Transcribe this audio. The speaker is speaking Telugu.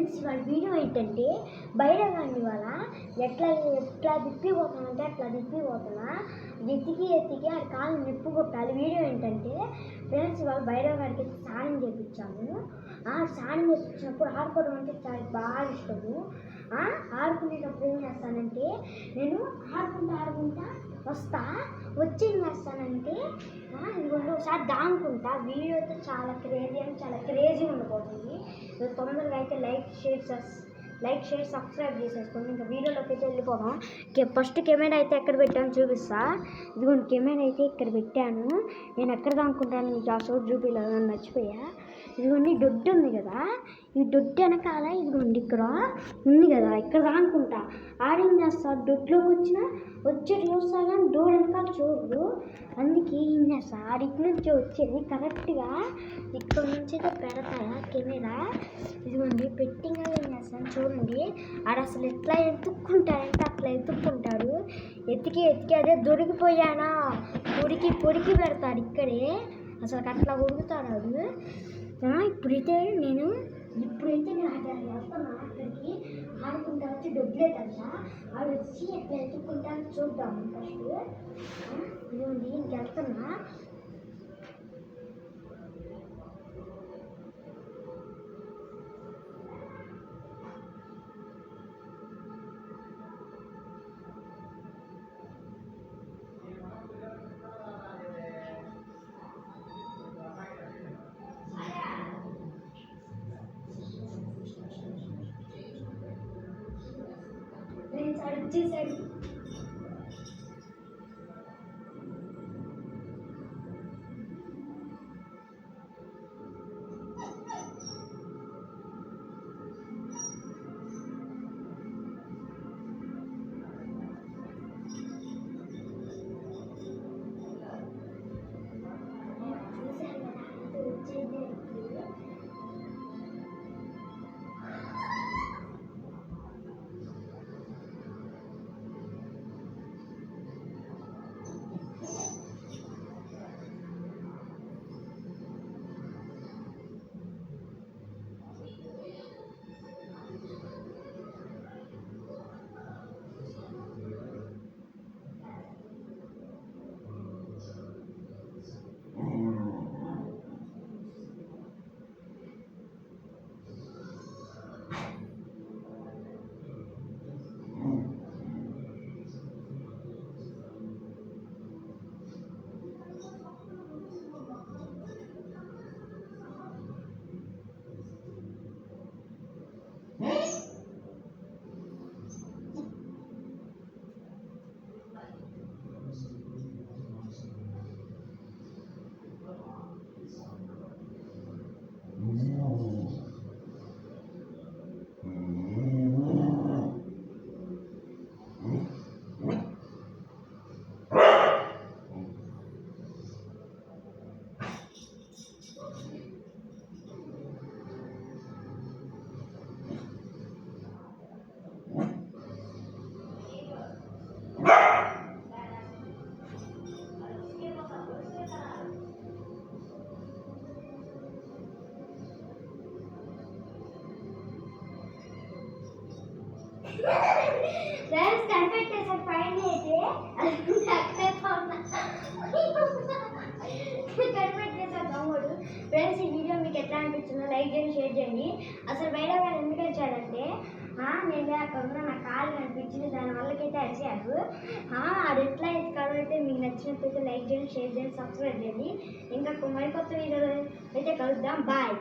ఫ్రెండ్స్ వాళ్ళ వీడియో ఏంటంటే బైరగాన్ని వాళ్ళ ఎట్లా ఎట్లా తిప్పిపోతానంటే అట్లా తిప్పిపోతున్నా ఎత్తికి ఆ కాలు నిప్పు కొట్టాలి. వీడియో ఏంటంటే ఫ్రెండ్స్ వాళ్ళు బైరగాడికి స్నానం చేయించాము. స్నానం చేయించినప్పుడు ఆడుకోవడం అంటే చాలా బాగా ఇష్టము. ఆడుకునేటప్పుడు ఏం చేస్తానంటే నేను ఆడుకుంటా వస్తా వచ్చి ఏం చేస్తానంటే ఇదిగోండి ఒకసారి దాముకుంటా. వీడియో అయితే చాలా క్రేజీ ఉండబోతుంది. తొందరగా అయితే లైక్ షేర్ సబ్స్క్రైబ్ చేసేసుకోండి. ఇంకా వీడియోలోకి అయితే వెళ్ళిపోదాం. ఫస్ట్ కెమెరా అయితే ఎక్కడ పెట్టాను చూపిస్తా. ఇదిగోండి కెమెరా అయితే ఇక్కడ పెట్టాను. నేను ఎక్కడ దాముకుంటాను మీకు ఆ చోటు చూపించాలని మర్చిపోయా. ఇదిగోండి దొడ్డు ఉంది కదా, ఈ దొడ్డు వెనకాల ఇదిగోండి ఇక్కడ ఉంది కదా, ఇక్కడ దానుకుంటా. ఆడేం చేస్తా దొడ్లోకి వచ్చి చూస్తా కానీ డోర్ వెనకాల చూడరు. అందుకే ఏం చేస్తా ఆడికి నుంచి వచ్చేది కరెక్ట్గా ఇక్కడ నుంచి అయితే పెడతాయా కెమెరా. ఇదిగోండి పెట్టింగ్ ఏం చేస్తాను చూడండి. ఆడ అసలు ఎట్లా ఎత్తుక్కుంటాడంటే అట్లా ఎత్తుక్కుంటాడు. ఎత్తికి అదే దొరికిపోయానా పొడికి పెడతాడు ఇక్కడే. అసలు అట్లా ఉడుకుతాడు అది. ఇప్పుడైతే నేను వెళ్తున్నా అక్కడికి. ఆడుకుంటా వచ్చి డొడ్లే కదా ఆడు వచ్చి ఎట్లా ఎత్తుక్కుంటా చూద్దాము ఫస్ట్. ఇదిగోండి ఇంకెళ్తున్నా. వచ్చేసాడు. ఫ్రెండ్స్ కనిపెట్టేసాడు ఫైనల్ అయితే కనిపెట్టేసాడు తమ్ముడు. ఫ్రెండ్స్ ఈ వీడియో మీకు ఎట్లా అనిపించిందో లైక్ చేయండి, షేర్ చేయండి. అసలు బయట గారు ఎందుకు వచ్చాడంటే నేను అక్కడ ఉన్న నా కాలు కనిపించింది, దానివల్లకైతే వచ్చాడు. అది ఎట్లా ఎత్తుకాడో అయితే మీకు నచ్చినట్లయితే లైక్ చేయండి, షేర్ చేయండి, సబ్స్క్రైబ్ చేయండి. ఇంకా మరికొత్త వీడియోలో అయితే కలుద్దాం. బాయ్.